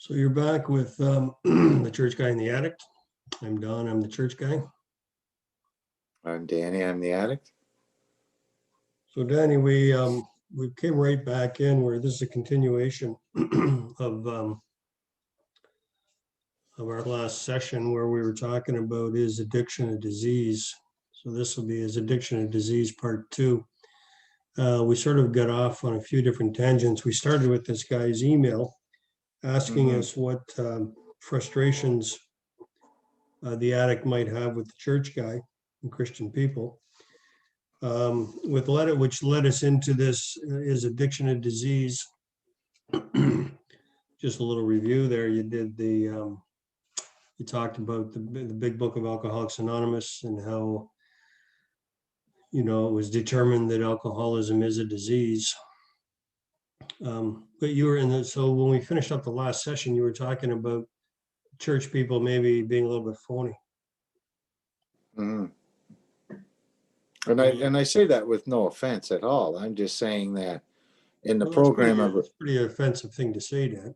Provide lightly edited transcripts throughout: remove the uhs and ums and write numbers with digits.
So you're back with the church guy and the addict. I'm Don. I'm the church guy. I'm Danny. I'm the addict. So Danny, we came right back in where this is a continuation of our last session where we were talking about is addiction a disease. So this will be is addiction a disease part 2. We sort of got off on a few different tangents. We started with this guy's email asking us what frustrations the addict might have with the church guy and Christian people. Which led us into this is addiction a disease. Just a little review there. You did you talked about the big book of Alcoholics Anonymous and how, it was determined that alcoholism is a disease. But you were so when we finished up the last session, you were talking about church people maybe being a little bit phony. Mm-hmm. And I say that with no offense at all. I'm just saying that in the program of it's a pretty offensive thing to say, Dan.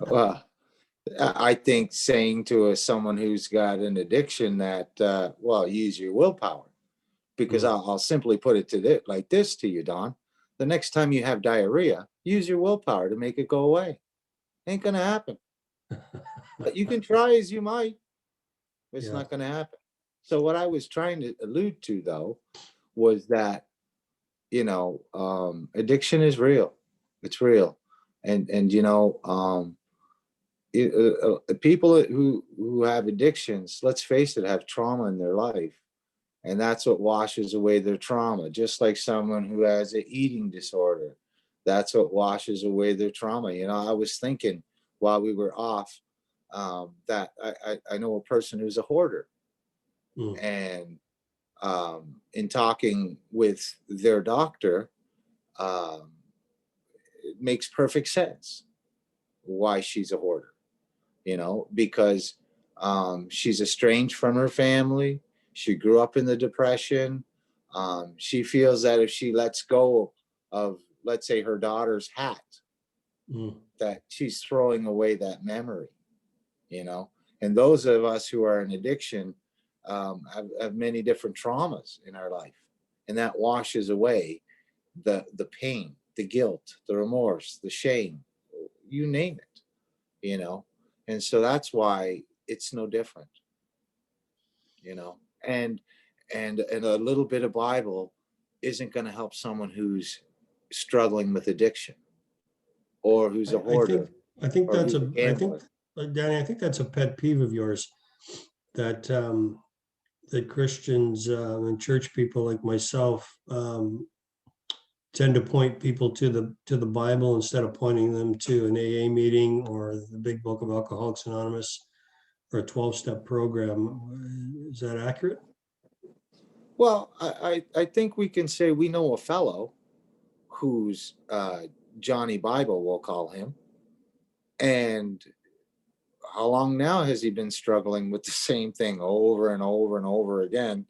Well, I think saying to someone who's got an addiction that use your willpower, because I'll simply put it like this to you, Don. The next time you have diarrhea, use your willpower to make it go away. Ain't gonna happen. But you can try as you might. It's not gonna happen. So what I was trying to allude to, though, was that, addiction is real. It's real. And people who have addictions, let's face it, have trauma in their life. And that's what washes away their trauma. Just like someone who has an eating disorder, that's what washes away their trauma. I was thinking while we were off that I know a person who's a hoarder. And in talking with their doctor, it makes perfect sense why she's a hoarder, because she's estranged from her family. She grew up in the Depression. She feels that if she lets go of, let's say, her daughter's hat, that she's throwing away that memory, and those of us who are in addiction have many different traumas in our life, and that washes away the pain, the guilt, the remorse, the shame, you name it, and so that's why it's no different, and a little bit of Bible isn't going to help someone who's struggling with addiction or who's a hoarder. Danny, I think that's a pet peeve of yours, that that Christians and church people like myself tend to point people to the Bible instead of pointing them to an AA meeting or the big book of Alcoholics Anonymous or a 12-step program. Is that accurate? Well, I think we can say we know a fellow who's Johnny Bible, we'll call him. And how long now has he been struggling with the same thing over and over and over again?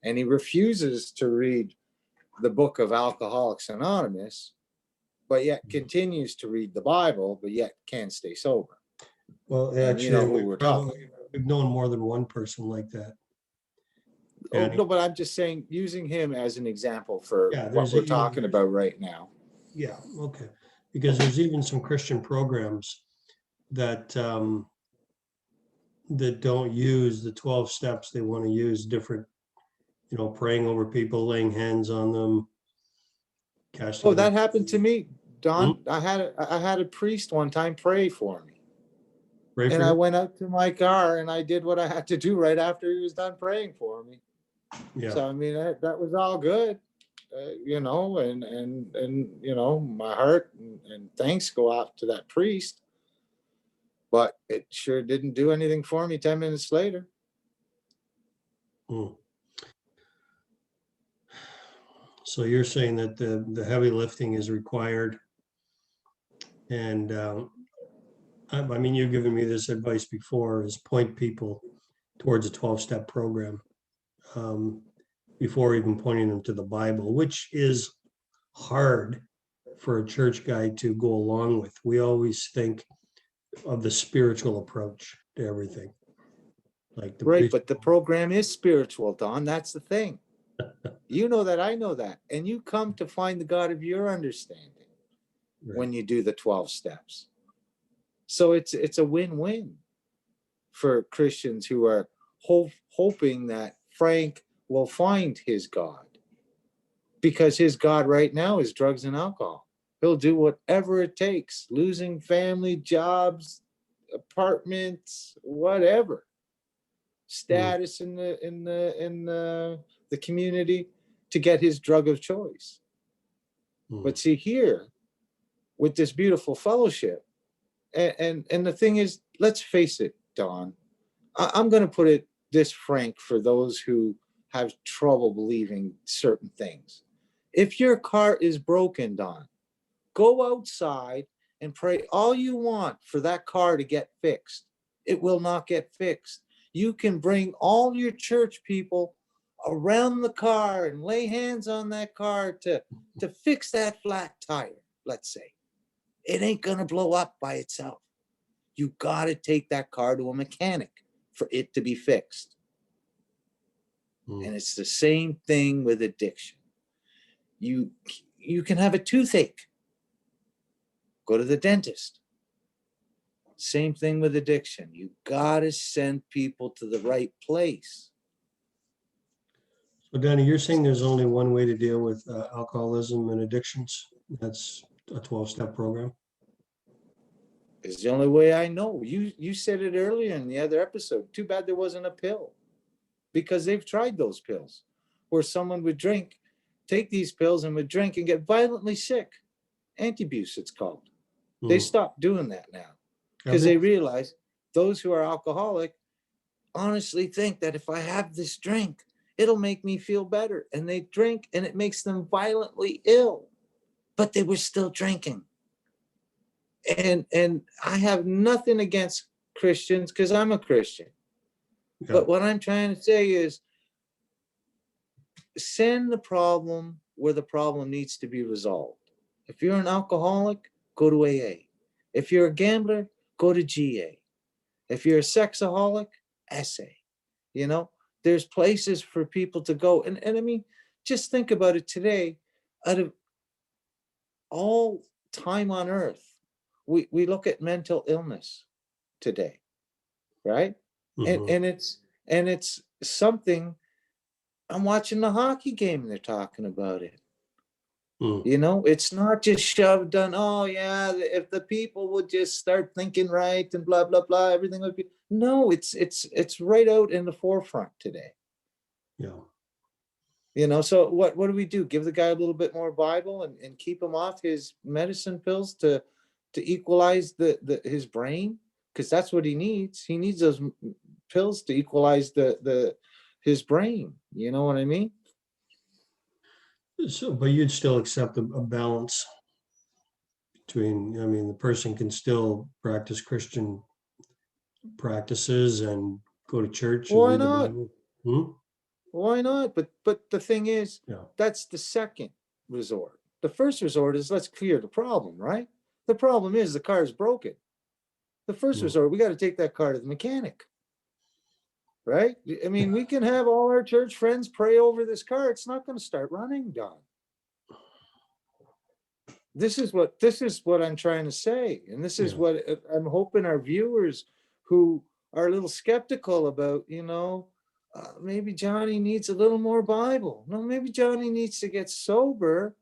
And he refuses to read the book of Alcoholics Anonymous, but yet continues to read the Bible, but yet can't stay sober. Well, actually, we've known more than one person like that. Oh, no, but I'm just saying, using him as an example for what we're talking about right now. Yeah, okay. Because there's even some Christian programs that that don't use the 12 steps. They want to use different, praying over people, laying hands on them. Oh, that happened to me, Don. I had a priest one time pray for me. And I went out to my car and I did what I had to do right after he was done praying for me. Yeah. So I mean that was all good, and my heart and thanks go out to that priest, but it sure didn't do anything for me 10 minutes later. So you're saying that the heavy lifting is required, and I mean, you've given me this advice before: is point people towards a 12-step program. Before even pointing them to the Bible, which is hard for a church guy to go along with. We always think of the spiritual approach to everything. Like the Right, priest. but the program is spiritual, Don. That's the thing. You know that, I know that. And you come to find the God of your understanding when you do the 12 steps. So it's a win-win for Christians who are hoping that Frank will find his God, because his God right now is drugs and alcohol. He'll do whatever it takes, losing family, jobs, apartments, whatever, status in the community, to get his drug of choice. But see, here with this beautiful fellowship, and the thing is, let's face it, Don, I'm going to put it this frank for those who have trouble believing certain things. If your car is broken, Don, go outside and pray all you want for that car to get fixed. It will not get fixed. You can bring all your church people around the car and lay hands on that car to fix that flat tire, let's say. It ain't going to blow up by itself. You got to take that car to a mechanic for it to be fixed. And it's the same thing with addiction. You can have a toothache. Go to the dentist. Same thing with addiction. You got to send people to the right place. So Danny, you're saying there's only one way to deal with alcoholism and addictions. That's a 12-step program. It's the only way I know. You said it earlier in the other episode. Too bad there wasn't a pill, because they've tried those pills where someone would take these pills and would drink and get violently sick. Antabuse, it's called. They stopped doing that now because they realize those who are alcoholic honestly think that if I have this drink, it'll make me feel better. And they drink and it makes them violently ill, but they were still drinking. And I have nothing against Christians because I'm a Christian. Yeah. But what I'm trying to say is, send the problem where the problem needs to be resolved. If you're an alcoholic, go to AA. If you're a gambler, go to GA. If you're a sexaholic, SA. You know, there's places for people to go. And I mean, just think about it today. Out of all time on earth, we look at mental illness today, right? And it's something. I'm watching the hockey game and they're talking about it. You know, it's not just shoved on, oh yeah, if the people would just start thinking right and blah, blah, blah, everything would be. No, it's right out in the forefront today. Yeah. You know, so what do we do? Give the guy a little bit more Bible and keep him off his medicine pills to equalize his brain? Because that's what he needs. He needs those pills to equalize his brain. You know what I mean? So, but you'd still accept a balance between, I mean, the person can still practice Christian practices and go to church. Why and read not? the Bible. Why not? But the thing is, Yeah. That's the second resort. The first resort is, let's clear the problem, right? The problem is the car is broken. The first resort, we got to take that car to the mechanic, right? I mean, we can have all our church friends pray over this car. It's not going to start running, Don. This is what I'm trying to say. And this is what I'm hoping our viewers who are a little skeptical about, you know, maybe Johnny needs a little more Bible. No, maybe Johnny needs to get sober.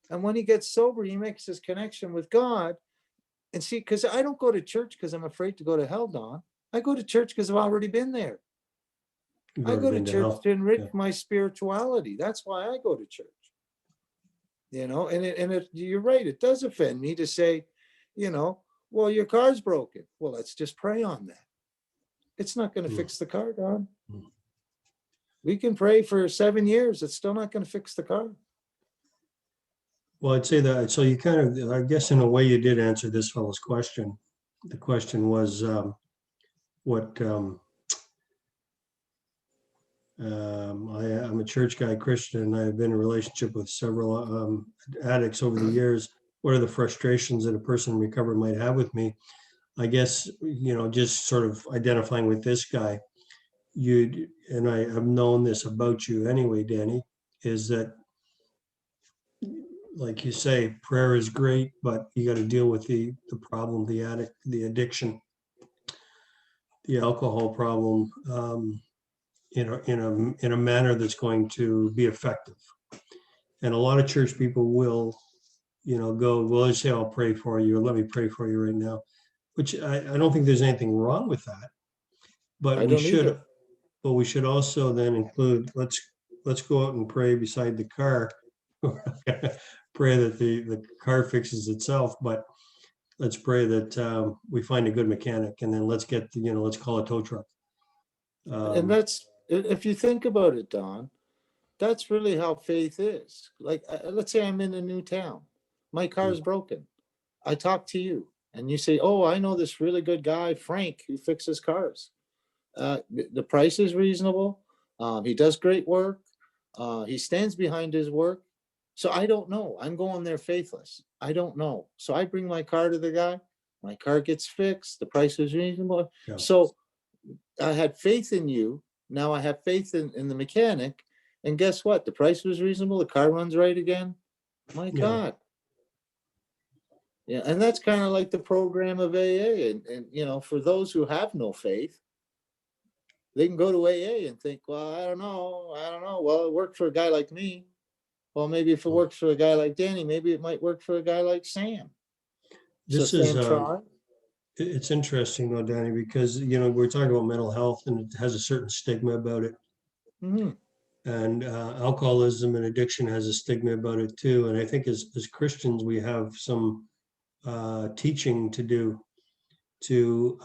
And when he gets sober, he makes his connection with God. And see, because I don't go to church because I'm afraid to go to hell, Don. I go to church because I've already been there. I go to church to enrich my spirituality. That's why I go to church. You know, and you're right. It does offend me to say, you know, well, your car's broken. Well, let's just pray on that. It's not going to fix the car, Don. We can pray for 7 years. It's still not going to fix the car. Well, I'd say that. So you kind of, I guess in a way you did answer this fellow's question. The question was I'm a church guy, Christian, and I've been in a relationship with several addicts over the years. what are the frustrations that a person in recovery might have with me. I guess, just sort of identifying with this guy, and I have known this about you anyway, Danny, is that, like you say, prayer is great, but you got to deal with the problem, the addict, the addiction, the alcohol problem, in a manner that's going to be effective. And a lot of church people will, go, well, let's say, I'll pray for you, or let me pray for you right now, which I don't think there's anything wrong with that. But I don't either. we should also then include, let's go out and pray beside the car. Pray that the car fixes itself, but let's pray that we find a good mechanic, and then let's call a tow truck. And that's, if you think about it, Don, that's really how faith is. Like, let's say I'm in a new town, my car's broken. I talk to you and you say, oh, I know this really good guy, Frank, who fixes cars. The price is reasonable. He does great work. He stands behind his work. So I don't know. I'm going there faithless. I don't know. So I bring my car to the guy. My car gets fixed. The price is reasonable. Yeah. So I had faith in you. Now I have faith in the mechanic. And guess what? The price was reasonable. The car runs right again. My Yeah. God. Yeah. And that's kind of like the program of AA. And for those who have no faith, they can go to AA and think, well, I don't know. Well, it worked for a guy like me. Well, maybe if it works for a guy like Danny, maybe it might work for a guy like Sam. This So is Sam tried. it's interesting though, Danny, because we're talking about mental health, and it has a certain stigma about it. Mm-hmm. And alcoholism and addiction has a stigma about it too. And I think as Christians, we have some teaching to do to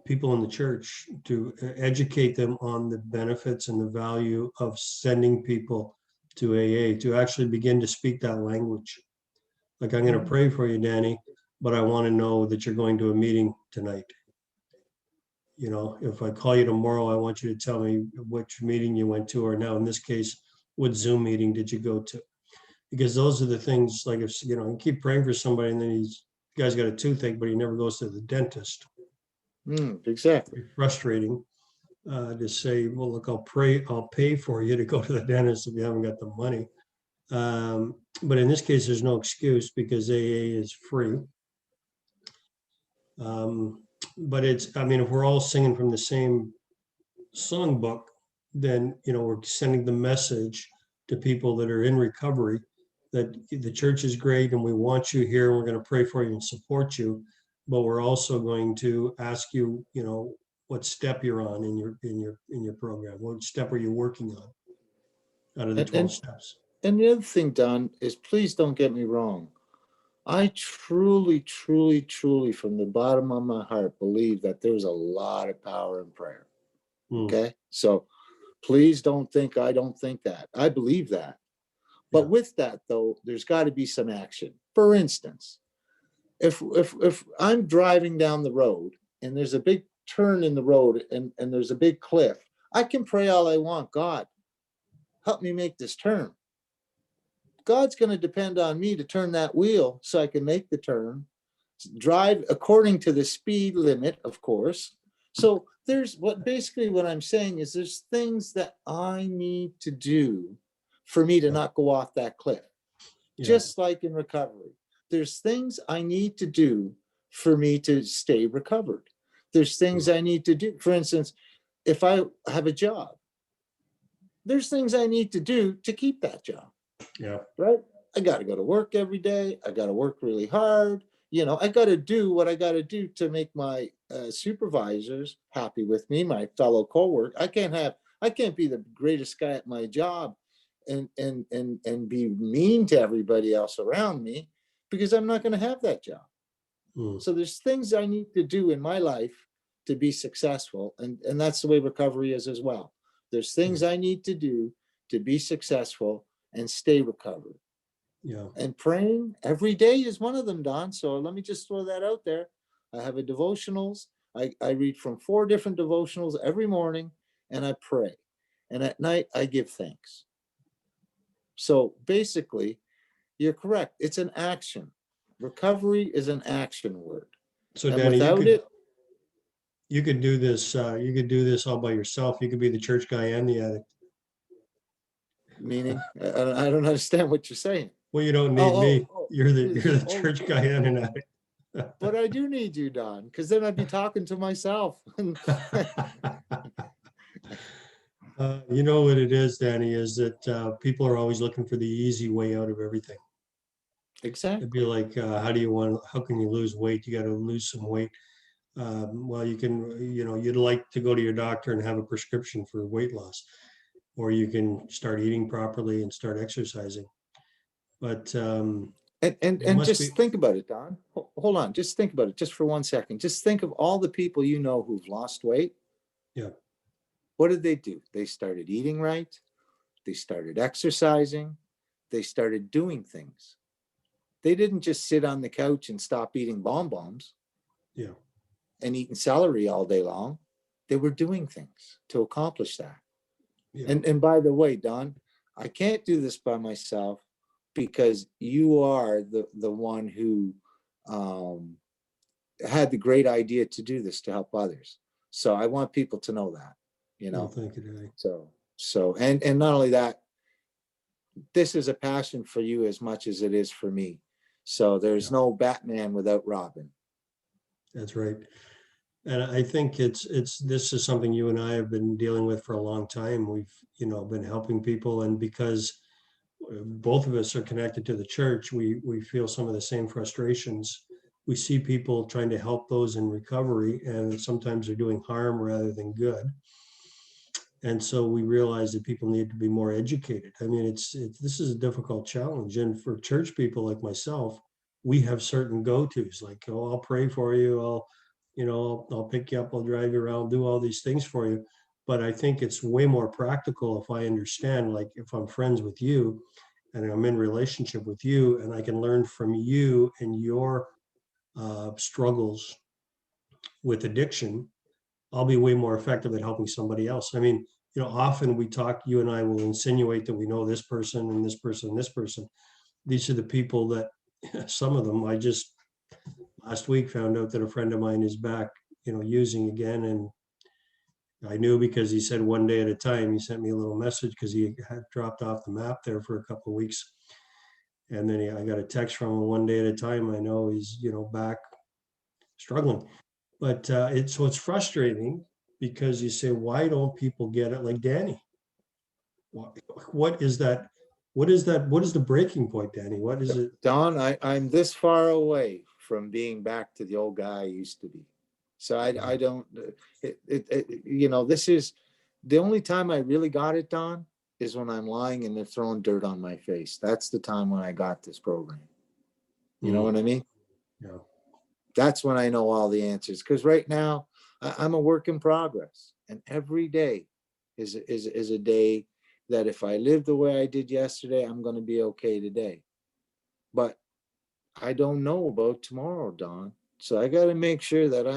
people in the church, to educate them on the benefits and the value of sending people to AA, to actually begin to speak that language. Like, I'm going to pray for you, Danny, but I want to know that you're going to a meeting tonight. If I call you tomorrow, I want you to tell me which meeting you went to, or now in this case, what Zoom meeting did you go to? Because those are the things, like, if you keep praying for somebody and then the guy's got a toothache, but he never goes to the dentist. Exactly. It's frustrating to say, well, look, I'll pay for you to go to the dentist if you haven't got the money. But in this case, there's no excuse because AA is free. But if we're all singing from the same songbook, then, we're sending the message to people that are in recovery that the church is great and we want you here. We're going to pray for you and support you, but we're also going to ask you, what step you're on in your program. What step are you working on out of the 12 steps? And the other thing, Don, is please don't get me wrong. I truly, truly, truly, from the bottom of my heart, believe that there's a lot of power in prayer. Okay? So please don't think I don't think that. I believe that. But with that, though, there's got to be some action. For instance, if I'm driving down the road and there's a big turn in the road and there's a big cliff, I can pray all I want. God, help me make this turn. God's going to depend on me to turn that wheel so I can make the turn, drive according to the speed limit, of course. So what I'm saying is there's things that I need to do for me to not go off that cliff. Just like in recovery, there's things I need to do for me to stay recovered. There's things I need to do. For instance, if I have a job, there's things I need to do to keep that job. Yeah. Right. I got to go to work every day. I got to work really hard. I got to do what I got to do to make my supervisors happy with me, my fellow coworkers. I can't be the greatest guy at my job and be mean to everybody else around me because I'm not going to have that job. So there's things I need to do in my life to be successful. And that's the way recovery is as well. There's things I need to do to be successful and stay recovered. Yeah. And praying every day is one of them, Don. So let me just throw that out there. I have a devotionals. I read from 4 different devotionals every morning and I pray. And at night I give thanks. So basically, you're correct. It's an action. Recovery is an action word. So And Danny, without it, you could do this, you could do this all by yourself. You could be the church guy and the addict. meaning, I don't understand what you're saying. Well, you don't need Oh, me. oh, oh. You're the Oh, church guy and an addict. but I do need you, Don, because then I'd be talking to myself. You know what it is, Danny, is that people are always looking for the easy way out of everything. It'd be Exactly. like, how can you lose weight? You got to lose some weight. Well, you can, you'd like to go to your doctor and have a prescription for weight loss, or you can start eating properly and start exercising. But there And must be, just think about it, Don. Hold on. Just think about it just for 1 second. Just think of all the people you know who've lost weight. yeah, What did they do? They started eating right. They started exercising. They started doing things. They didn't just sit on the couch and stop eating bonbons yeah, and eating celery all day long. They were doing things to accomplish that. yeah. And by the way, Don, I can't do this by myself because you are the one who had the great idea to do this to help others. So I want people to know that, you Well, know. thank you, Danny. So and not only that, this is a passion for you as much as it is for me. So there's Yeah. no Batman without Robin. That's right. And I think this is something you and I have been dealing with for a long time. We've, been helping people, and because both of us are connected to the church, we feel some of the same frustrations. We see people trying to help those in recovery, and sometimes they're doing harm rather than good. And so we realize that people need to be more educated. I mean, this is a difficult challenge, and for church people like myself, we have certain go-tos, like, oh, I'll pray for you, I'll pick you up, I'll drive you around, do all these things for you. But I think it's way more practical if I understand, like if I'm friends with you and I'm in relationship with you, and I can learn from you and your struggles with addiction, I'll be way more effective at helping somebody else. I mean, often you and I will insinuate that we know this person and this person and this person. These are the people that some of them, I just last week found out that a friend of mine is back, using again. And I knew because he said one day at a time. He sent me a little message because he had dropped off the map there for a couple of weeks. And then I got a text from him one day at a time. I know he's, back struggling. But it's frustrating because you say, why don't people get it like Danny? What is that? What is that? What is the breaking point, Danny? What is it? Don, I'm this far away from being back to the old guy I used to be. So I don't, this is the only time I really got it, Don, is when I'm lying and they're throwing dirt on my face. That's the time when I got this program. You know what I mean? Yeah. That's when I know all the answers. Because right now I'm a work in progress, and every day is a day that if I live the way I did yesterday, I'm going to be okay today. But I don't know about tomorrow, Don. So I got to make sure that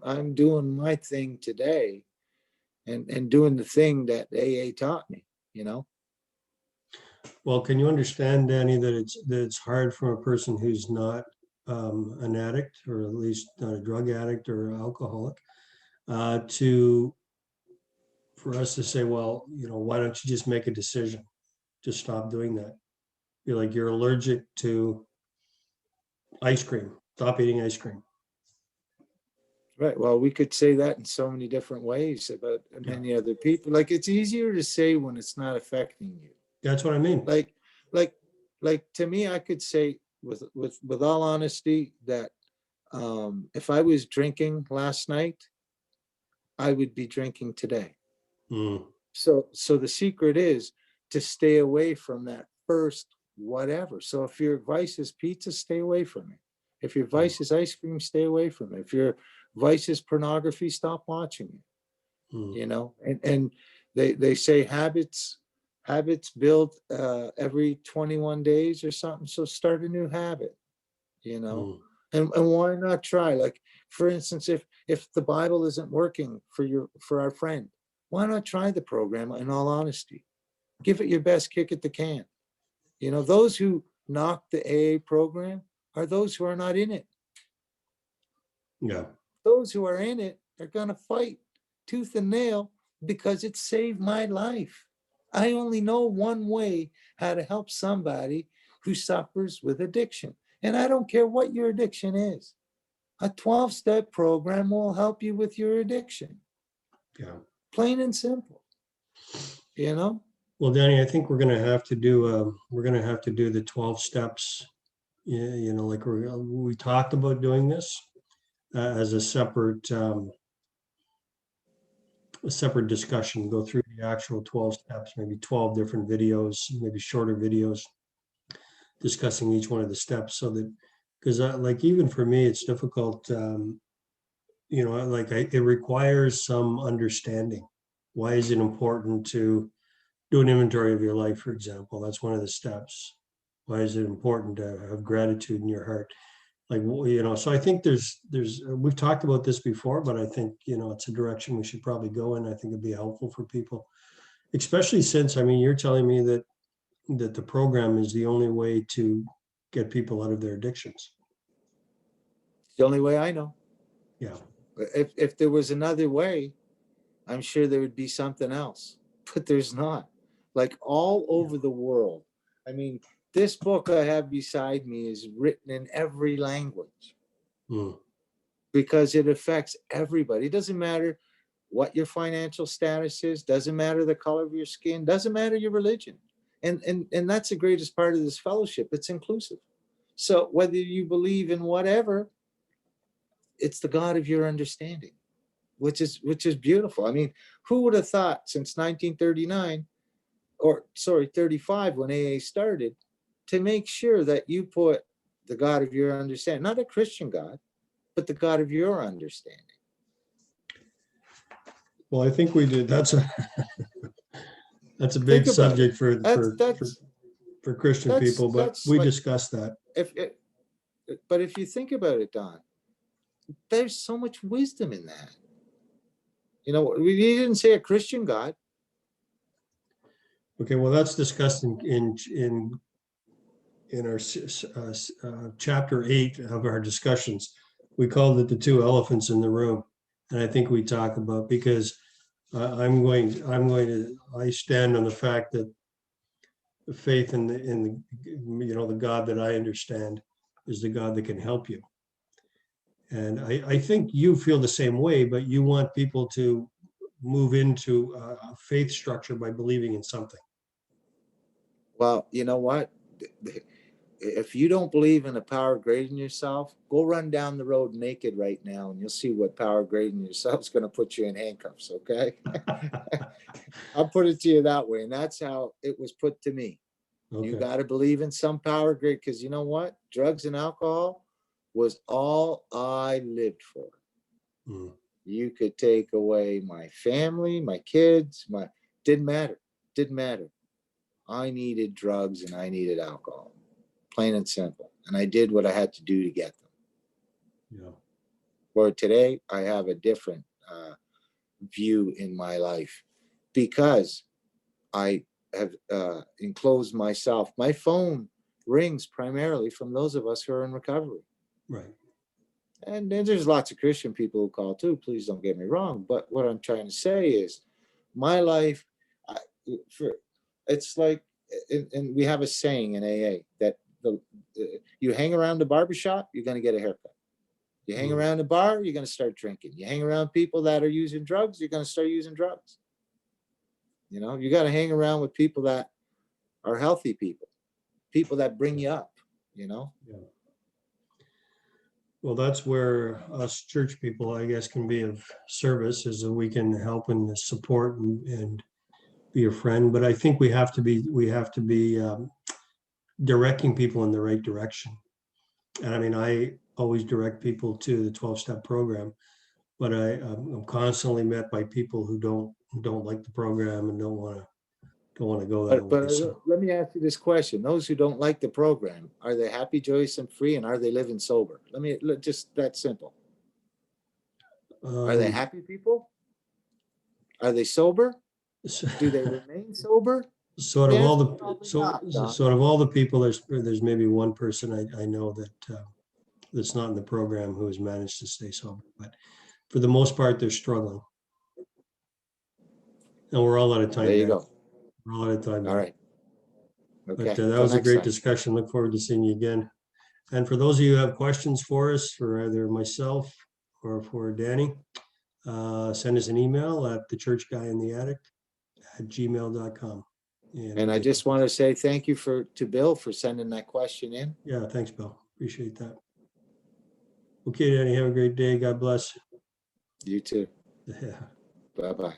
I'm doing my thing today, and doing the thing that AA taught me. Well, can you understand, Danny, that it's hard for a person who's not an addict, or at least not a drug addict or alcoholic, for us to say, well, why don't you just make a decision? Just stop doing that. You're like, you're allergic to ice cream. Stop eating ice cream. Right. Well, we could say that in so many different ways about many other people. Like, it's easier to say when it's not affecting you. That's what I mean. Like to me, I could say with all honesty that if I was drinking last night, I would be drinking today. Mm. So the secret is to stay away from that first whatever. So if your vice is pizza, stay away from it. If your vice is ice cream, stay away from it. If your vice is pornography, stop watching it. Mm. And they say habits build every 21 days or something. So start a new habit, Mm. and why not try? Like, for instance, if the Bible isn't working for our friend, why not try the program? In all honesty, give it your best kick at the can. Those who knock the AA program are those who are not in it. Yeah. Those who are in it are going to fight tooth and nail because it saved my life. I only know one way how to help somebody who suffers with addiction. And I don't care what your addiction is. A 12-step program will help you with your addiction. Yeah. Plain and simple. You know? Well, Danny, I think we're going to have to do, the 12 steps. Yeah, like we talked about doing this as a separate discussion, go through the actual 12 steps, maybe 12 different videos, maybe shorter videos discussing each one of the steps, so that, because like even for me, it's difficult, it requires some understanding. Why is it important to do an inventory of your life, for example? That's one of the steps. Why is it important to have gratitude in your heart? Like, so I think we've talked about this before, but I think, it's a direction we should probably go in. I think it'd be helpful for people, especially since, I mean, you're telling me that the program is the only way to get people out of their addictions. It's the only way I know. Yeah. If there was another way, I'm sure there would be something else, but there's not. Like all over the world. I mean, this book I have beside me is written in every language because it affects everybody. It doesn't matter what your financial status is, doesn't matter the color of your skin, doesn't matter your religion. And that's the greatest part of this fellowship. It's inclusive. So whether you believe in whatever, it's the God of your understanding, which is beautiful. I mean, who would have thought since 1939, or sorry, 35, when AA started, to make sure that you put the God of your understanding, not a Christian God, but the God of your understanding. Well, I think we did. That's a big subject for Christian people, but we discussed that. But if you think about it, Don, there's so much wisdom in that. We didn't say a Christian God. Okay, well, that's discussed in our chapter 8 of our discussions. We called it the two elephants in the room, and I think we talk about, because I stand on the fact that the faith in the God that I understand is the God that can help you. And I think you feel the same way, but you want people to move into a faith structure by believing in something. Well, you know what? If you don't believe in a power greater than yourself, go run down the road naked right now, and you'll see what power greater than yourself is going to put you in handcuffs, okay? I'll put it to you that way, and that's how it was put to me. Okay. You got to believe in some power greater, because you know what? Drugs and alcohol was all I lived for. You could take away my family, my kids, didn't matter. I needed drugs and I needed alcohol, plain and simple. And I did what I had to do to get them. Yeah. Where today I have a different view in my life, because I have enclosed myself. My phone rings primarily from those of us who are in recovery. Right. And then there's lots of Christian people who call too. Please don't get me wrong. But what I'm trying to say is my life, it's like, and we have a saying in AA that you hang around the barbershop, you're going to get a haircut. You hang around the bar, you're going to start drinking. You hang around people that are using drugs, you're going to start using drugs. You got to hang around with people that are healthy people that bring you up, Yeah. Well, that's where us church people, I guess, can be of service, is that we can help and support and be a friend. But I think we have to be directing people in the right direction. And I mean, I always direct people to the 12-step program, but I'm constantly met by people who don't like the program and don't want to go that way. But let me ask you this question: those who don't like the program, are they happy, joyous, and free, and are they living sober? Just that simple. Are they happy people? Are they sober? Do they remain sober? So out of Yeah, all probably the, so, not, Don. so out of all the people, there's maybe one person I know that, that's not in the program who has managed to stay sober, but for the most part, they're struggling. And we're all out of time. There you Dan. go. We're all out of time. All right. Okay. But that Till was a next great time. discussion. Look forward to seeing you again. And for those of you who have questions for us, for either myself or for Danny, send us an email at thechurchguyintheattic@gmail.com. And I just want to say thank you to Bill for sending that question in. Yeah, thanks, Bill. Appreciate that. Okay, Danny, have a great day. God bless. You too. Yeah. Bye-bye.